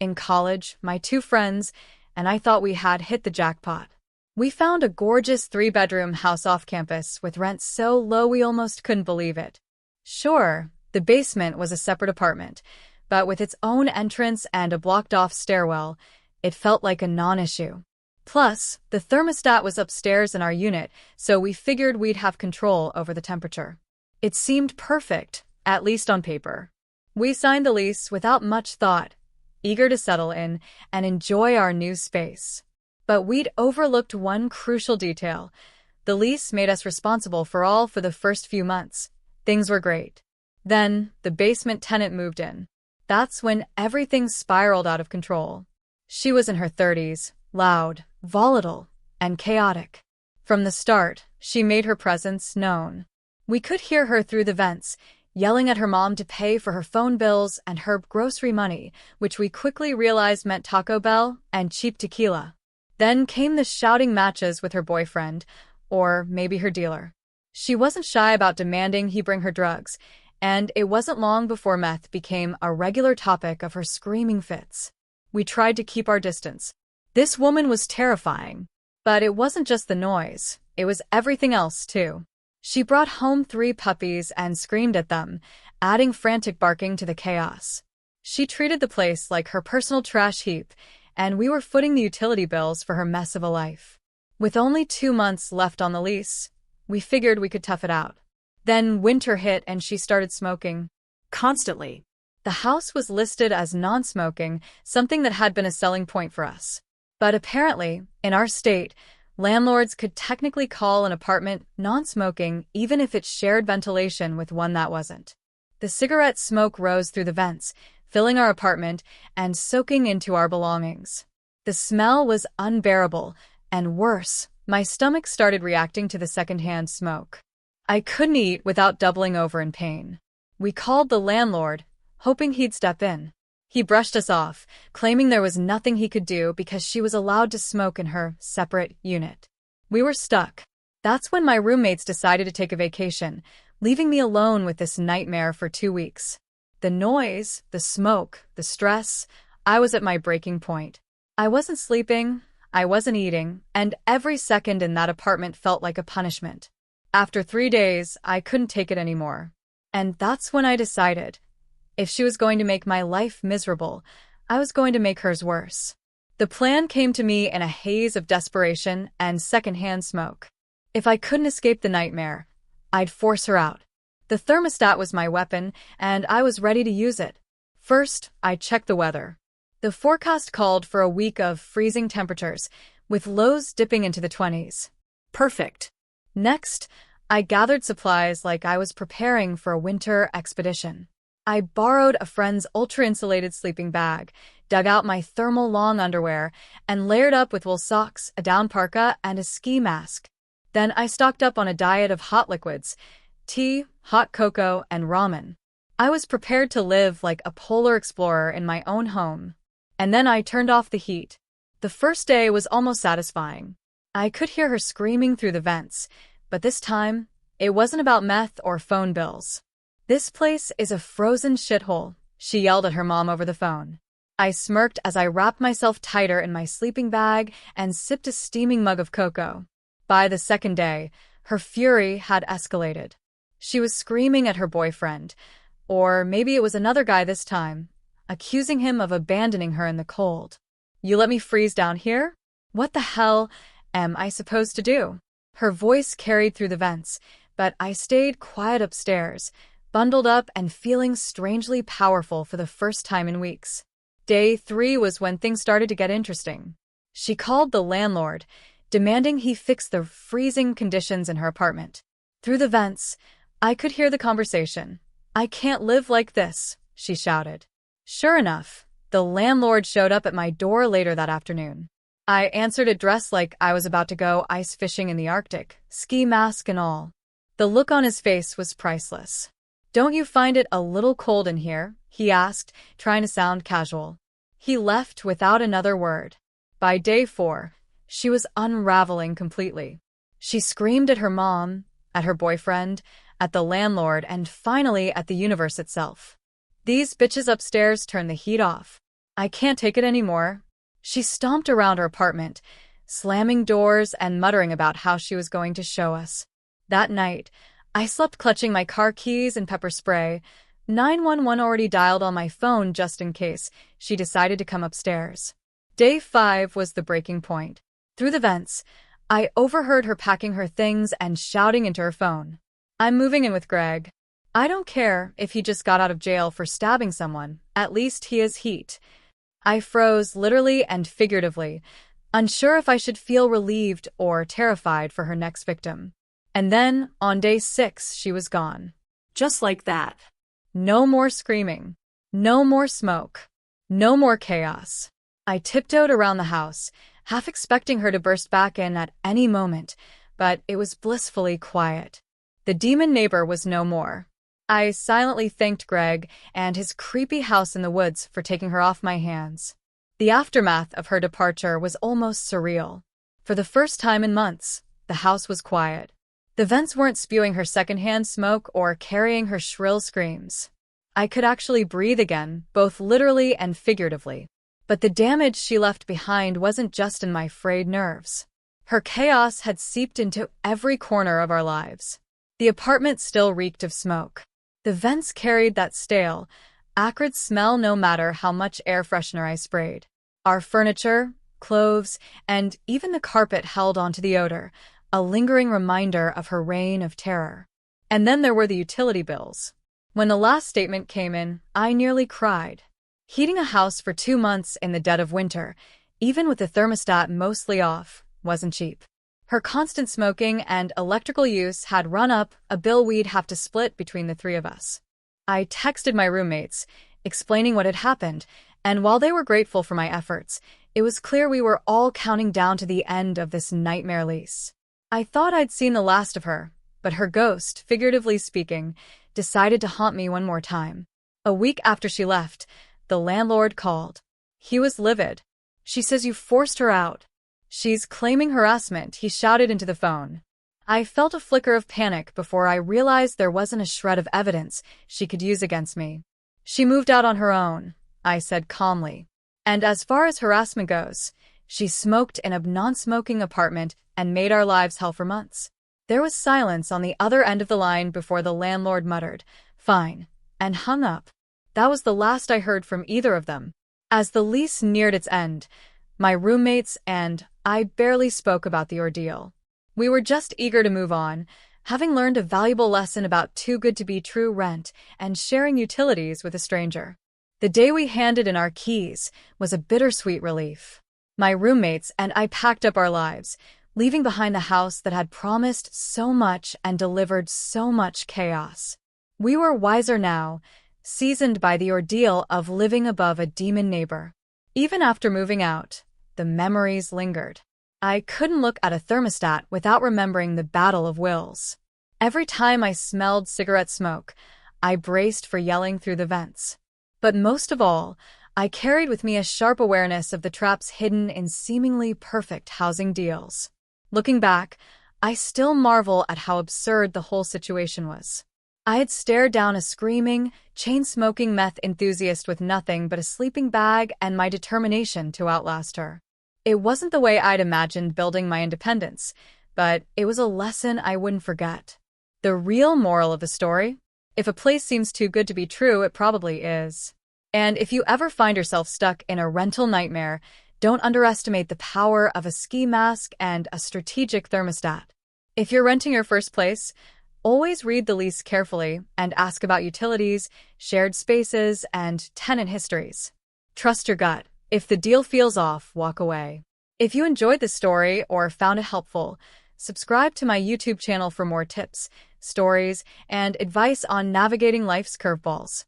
In college, my two friends and I thought we had hit the jackpot. We found a gorgeous three-bedroom house off campus with rent so low we almost couldn't believe it. Sure, the basement was a separate apartment, but with its own entrance and a blocked-off stairwell, it felt like a non-issue. Plus, the thermostat was upstairs in our unit, so we figured we'd have control over the temperature. It seemed perfect, at least on paper. We signed the lease without much thought, eager to settle in and enjoy our new space. But we'd overlooked one crucial detail. The lease made us responsible for the first few months. Things were great. Then, the basement tenant moved in. That's when everything spiraled out of control. She was in her 30s, loud, volatile, and chaotic. From the start, she made her presence known. We could hear her through the vents, yelling at her mom to pay for her phone bills and her grocery money, which we quickly realized meant Taco Bell and cheap tequila. Then came the shouting matches with her boyfriend, or maybe her dealer. She wasn't shy about demanding he bring her drugs, and it wasn't long before meth became a regular topic of her screaming fits. We tried to keep our distance. This woman was terrifying. But it wasn't just the noise, it was everything else too. She brought home 3 puppies and screamed at them, adding frantic barking to the chaos. She treated the place like her personal trash heap, and we were footing the utility bills for her mess of a life. With only 2 months left on the lease, we figured we could tough it out. Then winter hit and she started smoking. Constantly. The house was listed as non-smoking, something that had been a selling point for us. But apparently, in our state, landlords could technically call an apartment non-smoking even if it shared ventilation with one that wasn't. The cigarette smoke rose through the vents, filling our apartment and soaking into our belongings. The smell was unbearable, and worse, my stomach started reacting to the secondhand smoke. I couldn't eat without doubling over in pain. We called the landlord, hoping he'd step in. He brushed us off, claiming there was nothing he could do because she was allowed to smoke in her separate unit. We were stuck. That's when my roommates decided to take a vacation, leaving me alone with this nightmare for 2 weeks. The noise, the smoke, the stress, I was at my breaking point. I wasn't sleeping, I wasn't eating, and every second in that apartment felt like a punishment. After 3 days, I couldn't take it anymore. And that's when I decided, if she was going to make my life miserable, I was going to make hers worse. The plan came to me in a haze of desperation and secondhand smoke. If I couldn't escape the nightmare, I'd force her out. The thermostat was my weapon, and I was ready to use it. First, I checked the weather. The forecast called for a week of freezing temperatures, with lows dipping into the 20s. Perfect. Next, I gathered supplies like I was preparing for a winter expedition. I borrowed a friend's ultra-insulated sleeping bag, dug out my thermal long underwear, and layered up with wool socks, a down parka, and a ski mask. Then I stocked up on a diet of hot liquids, tea, hot cocoa, and ramen. I was prepared to live like a polar explorer in my own home. And then I turned off the heat. The first day was almost satisfying. I could hear her screaming through the vents, but this time, it wasn't about meth or phone bills. "This place is a frozen shithole," she yelled at her mom over the phone. I smirked as I wrapped myself tighter in my sleeping bag and sipped a steaming mug of cocoa. By the second day, her fury had escalated. She was screaming at her boyfriend, or maybe it was another guy this time, accusing him of abandoning her in the cold. "You let me freeze down here? What the hell am I supposed to do?" Her voice carried through the vents, but I stayed quiet upstairs, bundled up and feeling strangely powerful for the first time in weeks. Day 3 was when things started to get interesting. She called the landlord, demanding he fix the freezing conditions in her apartment. Through the vents, I could hear the conversation. "I can't live like this," she shouted. Sure enough, the landlord showed up at my door later that afternoon. I answered it dressed like I was about to go ice fishing in the Arctic, ski mask and all. The look on his face was priceless. "Don't you find it a little cold in here?" he asked, trying to sound casual. He left without another word. By day 4, she was unraveling completely. She screamed at her mom, at her boyfriend, at the landlord, and finally at the universe itself. "These bitches upstairs turn the heat off. I can't take it anymore. She stomped around her apartment, slamming doors and muttering about how she was going to show us. That night, I slept clutching my car keys and pepper spray. 911 already dialed on my phone just in case she decided to come upstairs. Day 5 was the breaking point. Through the vents, I overheard her packing her things and shouting into her phone. "I'm moving in with Greg. I don't care if he just got out of jail for stabbing someone. At least he is heat." I froze literally and figuratively, unsure if I should feel relieved or terrified for her next victim. And then, on day 6, she was gone. Just like that. No more screaming. No more smoke. No more chaos. I tiptoed around the house, half expecting her to burst back in at any moment, but it was blissfully quiet. The demon neighbor was no more. I silently thanked Greg and his creepy house in the woods for taking her off my hands. The aftermath of her departure was almost surreal. For the first time in months, the house was quiet. The vents weren't spewing her secondhand smoke or carrying her shrill screams. I could actually breathe again, both literally and figuratively. But the damage she left behind wasn't just in my frayed nerves. Her chaos had seeped into every corner of our lives. The apartment still reeked of smoke. The vents carried that stale, acrid smell no matter how much air freshener I sprayed. Our furniture, clothes, and even the carpet held onto the odor, a lingering reminder of her reign of terror. And then there were the utility bills. When the last statement came in, I nearly cried. Heating a house for 2 months in the dead of winter, even with the thermostat mostly off, wasn't cheap. Her constant smoking and electrical use had run up a bill we'd have to split between the 3 of us. I texted my roommates, explaining what had happened, and while they were grateful for my efforts, it was clear we were all counting down to the end of this nightmare lease. I thought I'd seen the last of her, but her ghost, figuratively speaking, decided to haunt me one more time. A week after she left, the landlord called. He was livid. "She says you forced her out." "She's claiming harassment," he shouted into the phone. I felt a flicker of panic before I realized there wasn't a shred of evidence she could use against me. "She moved out on her own," I said calmly. "And as far as harassment goes, she smoked in a non-smoking apartment and made our lives hell for months." There was silence on the other end of the line before the landlord muttered, "Fine," and hung up. That was the last I heard from either of them. As the lease neared its end, my roommates and I barely spoke about the ordeal. We were just eager to move on, having learned a valuable lesson about too-good-to-be-true rent and sharing utilities with a stranger. The day we handed in our keys was a bittersweet relief. My roommates and I packed up our lives, leaving behind the house that had promised so much and delivered so much chaos. We were wiser now, seasoned by the ordeal of living above a demon neighbor. Even after moving out, the memories lingered. I couldn't look at a thermostat without remembering the battle of wills. Every time I smelled cigarette smoke, I braced for yelling through the vents. But most of all, I carried with me a sharp awareness of the traps hidden in seemingly perfect housing deals. Looking back, I still marvel at how absurd the whole situation was. I had stared down a screaming, chain-smoking meth enthusiast with nothing but a sleeping bag and my determination to outlast her. It wasn't the way I'd imagined building my independence, but it was a lesson I wouldn't forget. The real moral of the story? If a place seems too good to be true, it probably is. And if you ever find yourself stuck in a rental nightmare, don't underestimate the power of a ski mask and a strategic thermostat. If you're renting your first place, always read the lease carefully and ask about utilities, shared spaces, and tenant histories. Trust your gut. If the deal feels off, walk away. If you enjoyed this story or found it helpful, subscribe to my YouTube channel for more tips, stories, and advice on navigating life's curveballs.